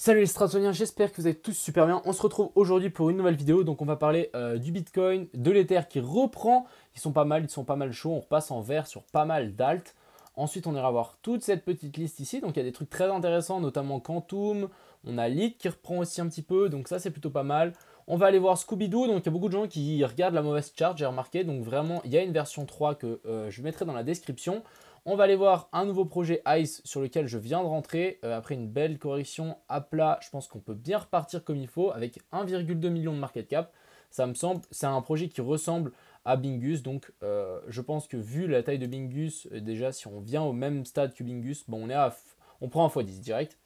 Salut les stratoniens, j'espère que vous allez tous super bien. On se retrouve aujourd'hui pour une nouvelle vidéo. Donc on va parler du Bitcoin, de l'Ether qui reprend. Ils sont pas mal chauds. On repasse en vert sur pas mal d'alt. Ensuite on ira voir toute cette petite liste ici. Donc il y a des trucs très intéressants, notamment Quantum. On a Lite qui reprend aussi un petit peu. Donc ça c'est plutôt pas mal. On va aller voir Scooby-Doo. Donc il y a beaucoup de gens qui regardent la mauvaise chart, j'ai remarqué. Donc vraiment il y a une version 3 que je mettrai dans la description. On va aller voir un nouveau projet ICE sur lequel je viens de rentrer. Après une belle correction à plat, je pense qu'on peut bien repartir comme il faut avec 1,2 million de market cap. Ça me semble, c'est un projet qui ressemble à Bingus. Donc je pense que vu la taille de Bingus, déjà si on vient au même stade que Bingus, bon, on prend un x10 direct.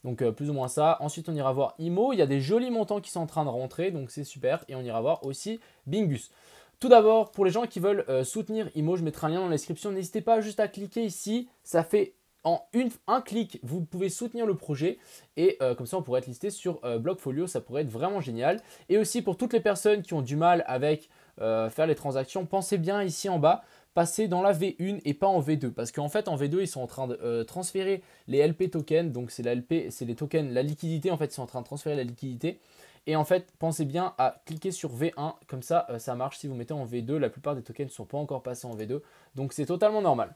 Donc plus ou moins ça. Ensuite on ira voir IMO. Il y a des jolis montants qui sont en train de rentrer, donc c'est super. Et on ira voir aussi Bingus. Tout d'abord, pour les gens qui veulent soutenir IMO, je mettrai un lien dans la description. N'hésitez pas juste à cliquer ici. Ça fait en un clic, vous pouvez soutenir le projet. Et comme ça, on pourrait être listé sur Blockfolio. Ça pourrait être vraiment génial. Et aussi pour toutes les personnes qui ont du mal avec faire les transactions, pensez bien ici en bas, passer dans la V1 et pas en V2. Parce qu'en fait, en V2, ils sont en train de transférer les LP tokens. Donc c'est la LP, c'est les tokens, la liquidité. En fait, ils sont en train de transférer la liquidité. Et en fait, pensez bien à cliquer sur V1, comme ça, ça marche. Si vous mettez en V2, la plupart des tokens ne sont pas encore passés en V2, donc c'est totalement normal.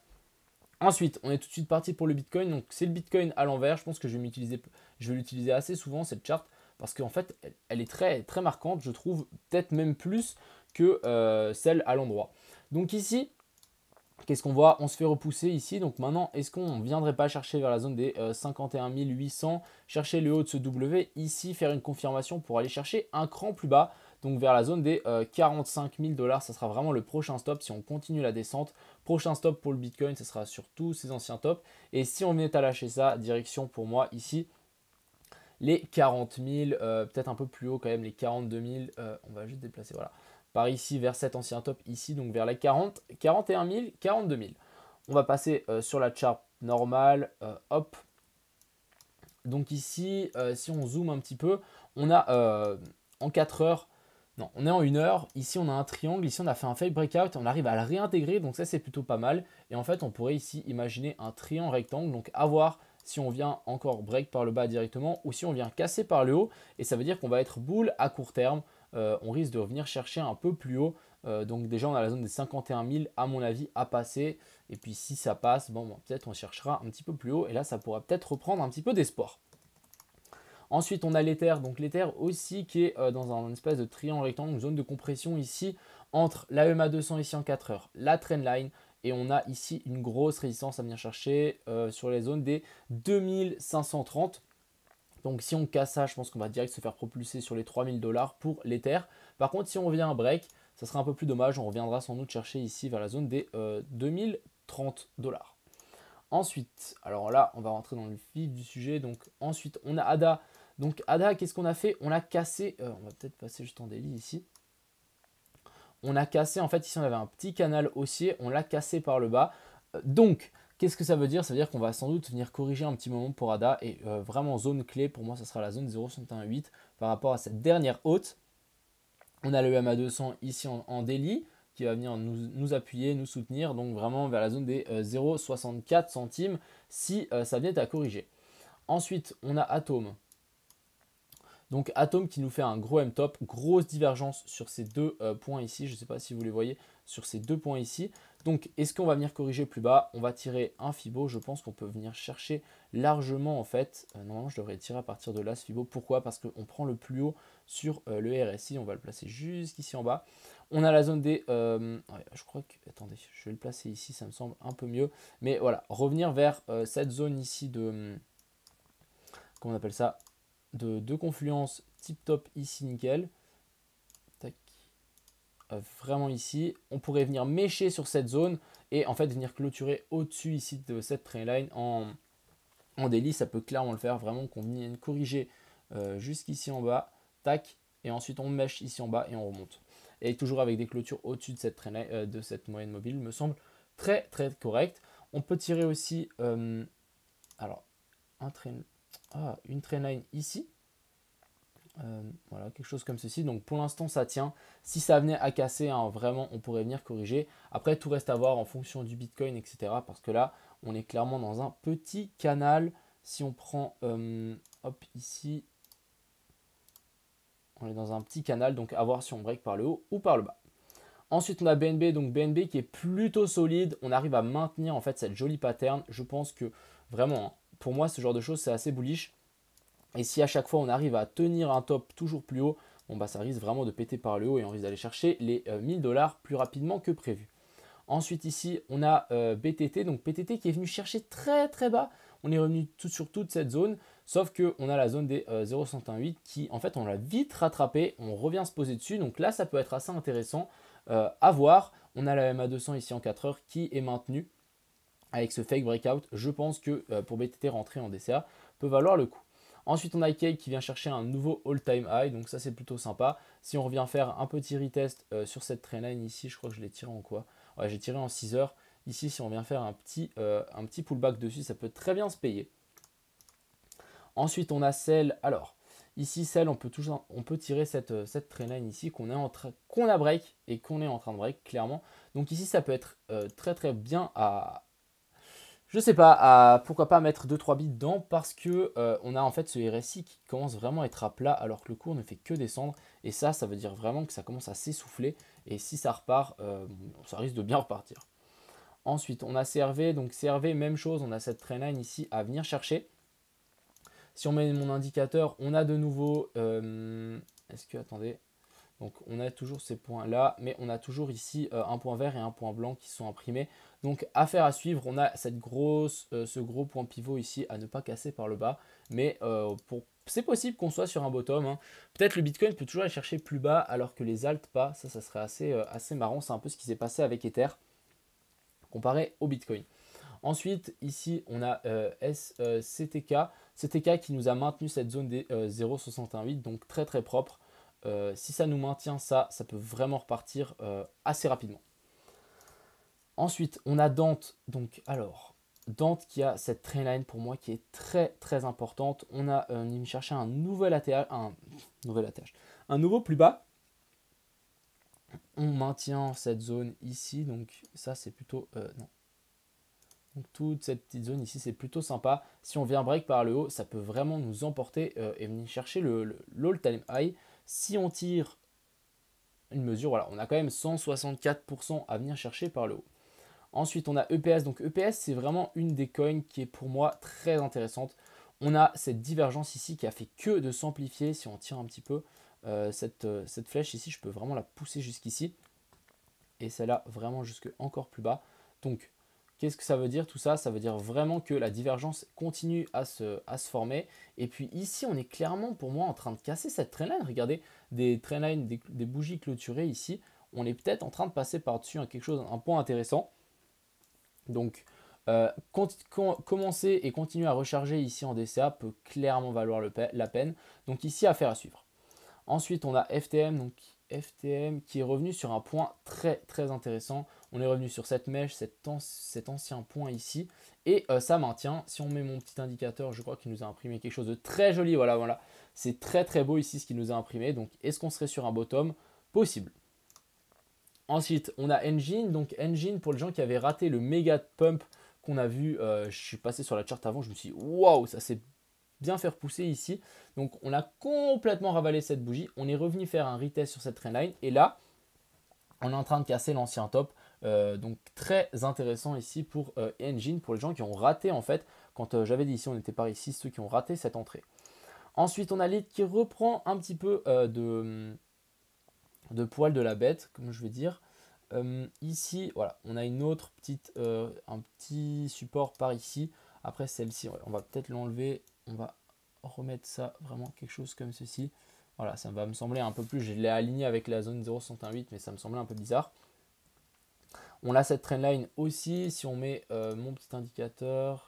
Ensuite, on est tout de suite parti pour le Bitcoin. Donc c'est le Bitcoin à l'envers. Je pense que je vais l'utiliser assez souvent cette charte parce qu'en fait, elle est très, très marquante. Je trouve peut-être même plus que celle à l'endroit. Donc ici, qu'est-ce qu'on voit? On se fait repousser ici. Donc maintenant, est-ce qu'on ne viendrait pas chercher vers la zone des 51 800, chercher le haut de ce W, ici faire une confirmation pour aller chercher un cran plus bas, donc vers la zone des 45 000 $. Ça sera vraiment le prochain stop si on continue la descente. Prochain stop pour le Bitcoin, ce sera sur tous ces anciens tops. Et si on venait à lâcher ça, direction pour moi ici, les 40 000, peut-être un peu plus haut quand même, les 42 000, on va juste déplacer, voilà. Par ici vers cet ancien top ici, donc vers les 40, 41 000, 42 000. On va passer sur la chart normale, hop. Donc ici, si on zoome un petit peu, on a en 4 heures, non, on est en 1 heure, ici on a un triangle, ici on a fait un fake breakout, on arrive à le réintégrer, donc ça c'est plutôt pas mal. Et en fait, on pourrait ici imaginer un triangle rectangle, donc à voir si on vient encore break par le bas directement ou si on vient casser par le haut. Et ça veut dire qu'on va être bull à court terme. On risque de revenir chercher un peu plus haut. Donc déjà, on a la zone des 51 000 à mon avis à passer. Et puis si ça passe, bon peut-être on cherchera un petit peu plus haut. Et là, ça pourra peut-être reprendre un petit peu d'espoir. Ensuite, on a l'Ether. Donc l'Ether aussi qui est dans un espèce de triangle rectangle, une zone de compression ici entre la EMA 200 ici en 4 heures, la trendline. Et on a ici une grosse résistance à venir chercher sur les zones des 2530. Donc si on casse ça, je pense qu'on va direct se faire propulser sur les 3000 $ pour l'Ether. Par contre, si on revient à break, ça sera un peu plus dommage. On reviendra sans doute chercher ici vers la zone des 2030 $. Ensuite, alors là, on va rentrer dans le vif du sujet. Donc ensuite, on a ADA. Donc ADA, qu'est-ce qu'on a fait? On l'a cassé. On va peut-être passer juste en daily ici. On a cassé, en fait, ici on avait un petit canal haussier. On l'a cassé par le bas. Donc, qu'est-ce que ça veut dire? Ça veut dire qu'on va sans doute venir corriger un petit moment pour ADA. Et vraiment, zone clé, pour moi, ça sera la zone 0,618 par rapport à cette dernière haute. On a le MA200 ici en daily qui va venir nous appuyer, nous soutenir. Donc vraiment vers la zone des 0,64 centimes si ça venait à corriger. Ensuite, on a Atom. Donc Atom qui nous fait un gros M-top, grosse divergence sur ces deux points ici. Je ne sais pas si vous les voyez sur ces deux points ici. Donc est-ce qu'on va venir corriger plus bas? On va tirer un Fibo. Je pense qu'on peut venir chercher largement en fait. Normalement je devrais tirer à partir de là ce Fibo. Pourquoi? Parce qu'on prend le plus haut sur le RSI. On va le placer jusqu'ici en bas. On a la zone des... ouais, je crois que... Attendez, je vais le placer ici. Ça me semble un peu mieux. Mais voilà, revenir vers cette zone ici de... comment on appelle ça? De confluence tip top ici nickel. Tac. Vraiment ici. On pourrait venir mécher sur cette zone et en fait venir clôturer au-dessus ici de cette trendline en daily. Ça peut clairement le faire. Vraiment qu'on vienne corriger jusqu'ici en bas. Tac. Et ensuite on mèche ici en bas et on remonte. Et toujours avec des clôtures au-dessus de cette trendline, de cette moyenne mobile, me semble très très correct. On peut tirer aussi alors une trendline ici. Voilà, quelque chose comme ceci. Donc pour l'instant ça tient. Si ça venait à casser, hein, vraiment on pourrait venir corriger. Après tout reste à voir en fonction du Bitcoin, etc. Parce que là on est clairement dans un petit canal Si on prend, hop, ici, on est dans un petit canal, donc à voir si on break par le haut ou par le bas. Ensuite, on a BNB, donc BNB qui est plutôt solide. On arrive à maintenir en fait cette jolie pattern. Je pense que vraiment, hein, pour moi, ce genre de choses, c'est assez bullish. Et si à chaque fois, on arrive à tenir un top toujours plus haut, bon, bah, ça risque vraiment de péter par le haut et on risque d'aller chercher les 1000 $ plus rapidement que prévu. Ensuite, ici, on a BTT. Donc, BTT qui est venu chercher très très bas. On est revenu sur toute cette zone. Sauf qu'on a la zone des 0,68 qui, en fait, on l'a vite rattrapé. On revient se poser dessus. Donc là, ça peut être assez intéressant à voir. On a la MA200 ici en 4 heures qui est maintenue avec ce fake breakout. Je pense que pour BTT, rentrer en DCA peut valoir le coup. Ensuite, on a Cake qui vient chercher un nouveau all-time high. Donc ça, c'est plutôt sympa. Si on revient faire un petit retest sur cette trendline ici, je crois que je l'ai tiré en quoi? Ouais, j'ai tiré en 6 heures. Ici, si on vient faire un petit pullback dessus, ça peut très bien se payer. Ensuite, on a Cell. Alors, ici, Cell, on peut tirer cette trendline ici qu'on a break et qu'on est en train de break, clairement. Donc ici, ça peut être très très bien à... Je sais pas, pourquoi pas mettre 2-3 bits dedans parce que on a en fait ce RSI qui commence vraiment à être à plat alors que le cours ne fait que descendre. Et ça veut dire vraiment que ça commence à s'essouffler. Et si ça repart, ça risque de bien repartir. Ensuite, on a CRV. Donc CRV, même chose, on a cette trendline ici à venir chercher. Si on met mon indicateur, on a de nouveau... Est-ce que, attendez, donc on a toujours ces points là, mais on a toujours ici un point vert et un point blanc qui sont imprimés. Donc affaire à suivre, on a cette ce gros point pivot ici à ne pas casser par le bas. Mais c'est possible qu'on soit sur un bottom, hein. Peut-être le Bitcoin peut toujours aller chercher plus bas alors que les alts pas. Ça serait assez marrant. C'est un peu ce qui s'est passé avec Ether comparé au Bitcoin. Ensuite, ici, on a CTK. CTK qui nous a maintenu cette zone des 0,68, donc très très propre. Si ça nous maintient ça peut vraiment repartir assez rapidement. Ensuite, on a Dante. Donc, alors, Dante qui a cette trendline pour moi qui est très très importante. On est chercher un nouvel ATH, un nouveau plus bas. On maintient cette zone ici. Donc, ça, c'est plutôt... non. Donc toute cette petite zone ici, c'est plutôt sympa. Si on vient break par le haut, ça peut vraiment nous emporter et venir chercher l'all-time high. Si on tire une mesure, voilà, on a quand même 164% à venir chercher par le haut. Ensuite, on a EPS. Donc EPS, c'est vraiment une des coins qui est pour moi très intéressante. On a cette divergence ici qui a fait que de s'amplifier. Si on tire un petit peu cette flèche ici, je peux vraiment la pousser jusqu'ici. Et celle-là, vraiment jusque encore plus bas. Donc, qu'est-ce que ça veut dire tout ça? Ça veut dire vraiment que la divergence continue à se former. Et puis ici, on est clairement pour moi en train de casser cette trendline. Regardez, des trendlines, des bougies clôturées ici. On est peut-être en train de passer par-dessus un point intéressant. Donc, commencer et continuer à recharger ici en DCA peut clairement valoir la peine. Donc ici, affaire à suivre. Ensuite, on a FTM. Donc FTM qui est revenu sur un point très très intéressant. On est revenu sur cette mèche, cet ancien point ici. Et ça maintient. Si on met mon petit indicateur, je crois qu'il nous a imprimé quelque chose de très joli. Voilà, voilà. C'est très très beau ici ce qu'il nous a imprimé. Donc est-ce qu'on serait sur un bottom? Possible. Ensuite, on a Engine. Donc Engine, pour les gens qui avaient raté le méga pump qu'on a vu, je suis passé sur la charte avant, je me suis dit waouh, ça s'est bien faire pousser ici. Donc on a complètement ravalé cette bougie. On est revenu faire un retest sur cette trendline. Et là, on est en train de casser l'ancien top. Donc très intéressant ici pour Engine, pour les gens qui ont raté en fait. Quand j'avais dit ici, on était par ici, ceux qui ont raté cette entrée. Ensuite, on a Lead qui reprend un petit peu de poil de la bête, comme je vais dire. Ici, voilà, on a une autre un petit support par ici. Après celle-ci, on va peut-être l'enlever. On va remettre ça vraiment quelque chose comme ceci. Voilà, ça va me sembler un peu plus. Je l'ai aligné avec la zone 0,68, mais ça me semblait un peu bizarre. On a cette trendline aussi. Si on met mon petit indicateur,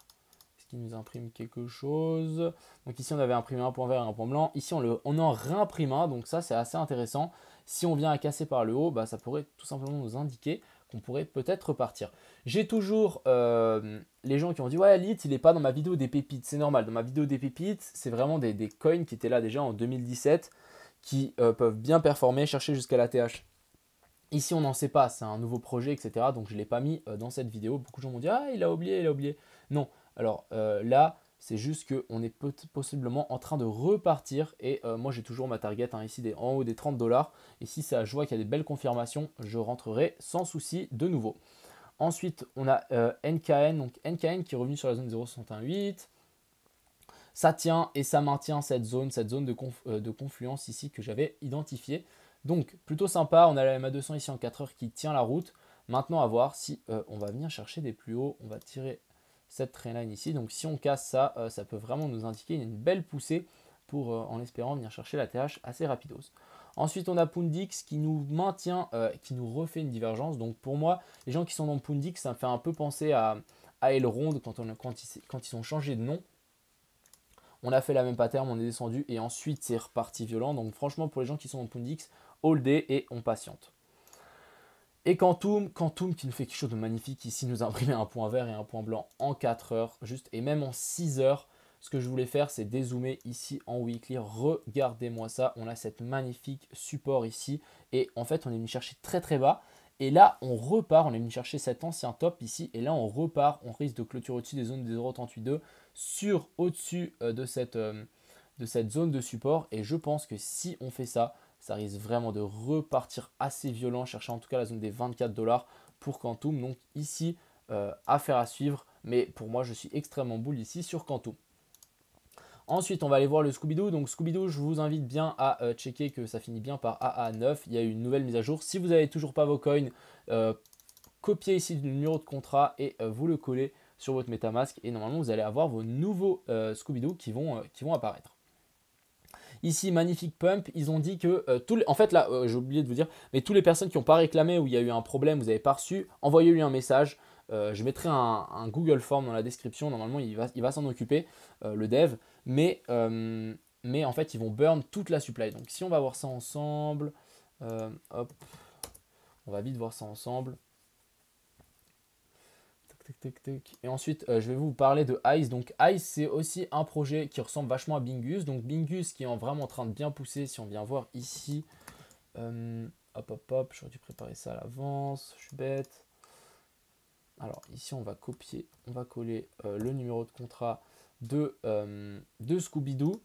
est-ce qu'il nous imprime quelque chose? Donc ici, on avait imprimé un point vert et un point blanc. Ici, on en réimprime un. Donc ça, c'est assez intéressant. Si on vient à casser par le haut, bah, ça pourrait tout simplement nous indiquer qu'on pourrait peut-être repartir. J'ai toujours les gens qui ont dit « Ouais, Lit, il n'est pas dans ma vidéo des pépites. » C'est normal. Dans ma vidéo des pépites, c'est vraiment des coins qui étaient là déjà en 2017 qui peuvent bien performer, chercher jusqu'à la TH. Ici, on n'en sait pas. C'est un nouveau projet, etc. Donc, je ne l'ai pas mis dans cette vidéo. Beaucoup de gens m'ont dit « Ah, il a oublié, il a oublié. » Non. Alors là, C'est juste qu'on est possiblement en train de repartir. Et moi, j'ai toujours ma target ici en haut des 30 $. Et si ça, je vois qu'il y a des belles confirmations, je rentrerai sans souci de nouveau. Ensuite, on a NKN. Donc NKN qui est revenu sur la zone 0,618. Ça tient et ça maintient cette zone de confluence ici que j'avais identifiée. Donc plutôt sympa, on a la MA200 ici en 4 heures qui tient la route. Maintenant à voir si on va venir chercher des plus hauts, on va tirer cette trendline ici. Donc si on casse ça, ça peut vraiment nous indiquer une belle poussée pour en espérant venir chercher la TH assez rapidos. Ensuite on a Pundix qui nous maintient, qui nous refait une divergence. Donc pour moi, les gens qui sont dans Pundix, ça me fait un peu penser à Elrond quand ils ont changé de nom. On a fait la même pattern, on est descendu et ensuite c'est reparti violent. Donc franchement pour les gens qui sont en Pundix, hold et on patiente. Et Quantum qui nous fait quelque chose de magnifique ici, nous a imprimé un point vert et un point blanc en 4 heures juste et même en 6 heures. Ce que je voulais faire, c'est dézoomer ici en weekly. Regardez-moi ça, on a cette magnifique support ici et en fait on est venu chercher très très bas. Et là, on repart, on est venu chercher cet ancien top ici. Et là, on repart, on risque de clôturer au-dessus des zones des 0,382 sur au-dessus de cette zone de support. Et je pense que si on fait ça, ça risque vraiment de repartir assez violent, chercher en tout cas la zone des 24 $ pour Quantum. Donc ici, affaire à suivre. Mais pour moi, je suis extrêmement bull ici sur Quantum. Ensuite, on va aller voir le Scooby-Doo. Donc Scooby-Doo, je vous invite bien à checker que ça finit bien par AA9. Il y a eu une nouvelle mise à jour. Si vous n'avez toujours pas vos coins, copiez ici le numéro de contrat et vous le collez sur votre MetaMask. Et normalement, vous allez avoir vos nouveaux Scooby-Doo qui vont apparaître. Ici, magnifique pump. Ils ont dit que en fait là, j'ai oublié de vous dire, mais toutes les personnes qui n'ont pas réclamé ou il y a eu un problème, vous n'avez pas reçu, envoyez-lui un message. Je mettrai un Google Form dans la description. Normalement, il va s'en occuper, le dev. Mais en fait, ils vont burn toute la supply. Donc, si on va voir ça ensemble, hop, on va vite voir ça ensemble. Tac, tac, tac. Et ensuite, je vais vous parler de Ice. Donc, Ice, c'est aussi un projet qui ressemble vachement à Bingus. Donc, Bingus qui est vraiment en train de bien pousser. Si on vient voir ici, hop, hop, hop, j'aurais dû préparer ça à l'avance. Je suis bête. Alors ici on va copier, on va coller le numéro de contrat de Scooby-Doo.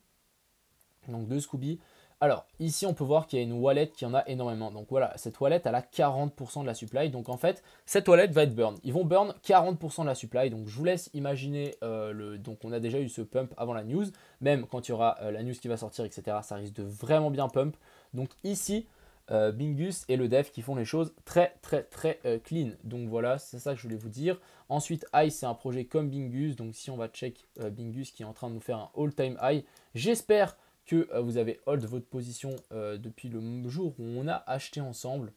Donc de Scooby. Alors ici on peut voir qu'il y a une wallet qui en a énormément. Donc voilà, cette wallet elle a 40% de la supply. Donc en fait cette wallet va être burn. Ils vont burn 40% de la supply. Donc je vous laisse imaginer donc on a déjà eu ce pump avant la news. Même quand il y aura la news qui va sortir, etc. Ça risque de vraiment bien pump. Donc ici Bingus et le dev qui font les choses très clean. Donc voilà, c'est ça que je voulais vous dire. Ensuite, Ice, c'est un projet comme Bingus. Donc si on va check Bingus qui est en train de nous faire un all-time high, j'espère que vous avez hold votre position depuis le jour où on a acheté ensemble.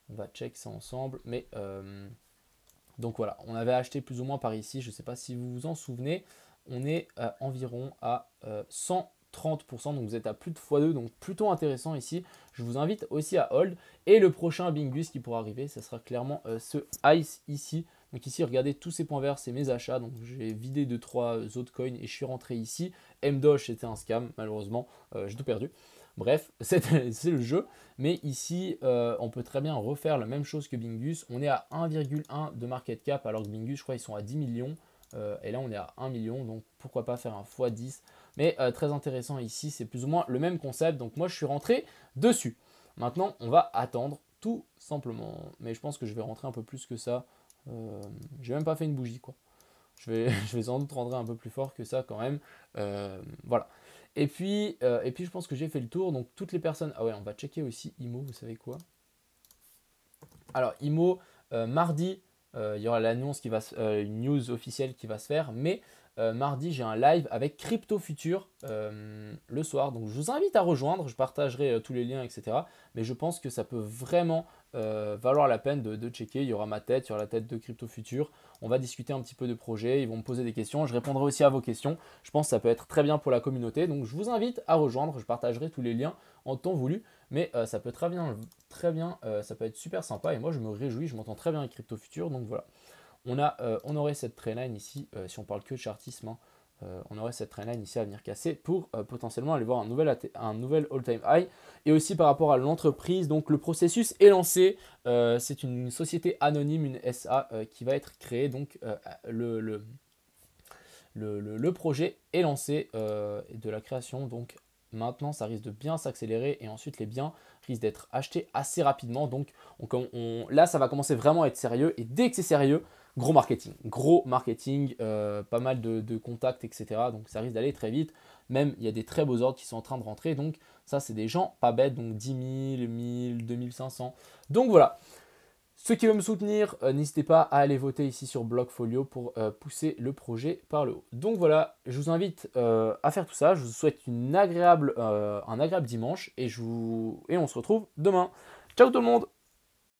On va check ça ensemble. Mais donc voilà, on avait acheté plus ou moins par ici. Je ne sais pas si vous vous en souvenez. On est environ à 130%, donc vous êtes à plus de x2, donc plutôt intéressant ici. Je vous invite aussi à hold. Et le prochain Bingus qui pourra arriver, ce sera clairement ce Ice ici. Donc ici, regardez tous ces points verts, c'est mes achats. Donc j'ai vidé 2-3 autres coins et je suis rentré ici. MDoge, c'était un scam, malheureusement, j'ai tout perdu. Bref, c'est le jeu. Mais ici, on peut très bien refaire la même chose que Bingus. On est à 1,1 de market cap, alors que Bingus, je crois, ils sont à 10 millions. Et là, on est à 1 million. Donc pourquoi pas faire un x10. Mais très intéressant ici, c'est plus ou moins le même concept. Donc moi, je suis rentré dessus. Maintenant, on va attendre tout simplement. Mais je pense que je vais rentrer un peu plus que ça. J'ai même pas fait une bougie, quoi. Je vais sans doute rentrer un peu plus fort que ça quand même. Voilà. Et puis je pense que j'ai fait le tour. Donc toutes les personnes... Ah ouais, on va checker aussi IMO, vous savez quoi? Alors IMO, mardi, il y aura l'annonce qui va une news officielle qui va se faire. Mais mardi, j'ai un live avec Crypto Future le soir. Donc je vous invite à rejoindre. Je partagerai tous les liens, etc. Mais je pense que ça peut vraiment valoir la peine de checker. Il y aura ma tête, il y aura la tête de Crypto Future. On va discuter un petit peu de projet. Ils vont me poser des questions. Je répondrai aussi à vos questions. Je pense que ça peut être très bien pour la communauté. Donc je vous invite à rejoindre. Je partagerai tous les liens en temps voulu. Mais ça peut très bien, ça peut être super sympa. Et moi, je me réjouis. Je m'entends très bien avec Crypto Future. Donc voilà. On aurait cette trendline ici, si on parle que de chartisme, on aurait cette trendline ici à venir casser pour potentiellement aller voir un nouvel all-time high. Et aussi par rapport à l'entreprise, donc le processus est lancé. C'est une société anonyme, une SA qui va être créée. Donc le projet est lancé de la création. Donc maintenant, ça risque de bien s'accélérer et ensuite les biens risquent d'être achetés assez rapidement. Donc là, ça va commencer vraiment à être sérieux et dès que c'est sérieux, gros marketing, pas mal de contacts, etc. Donc ça risque d'aller très vite. Même, il y a des très beaux ordres qui sont en train de rentrer. Donc ça, c'est des gens pas bêtes. Donc 10 000, 1000, 2500. Donc voilà. Ceux qui veulent me soutenir, n'hésitez pas à aller voter ici sur Blockfolio pour pousser le projet par le haut. Donc voilà, je vous invite à faire tout ça. Je vous souhaite un agréable dimanche et on se retrouve demain. Ciao tout le monde!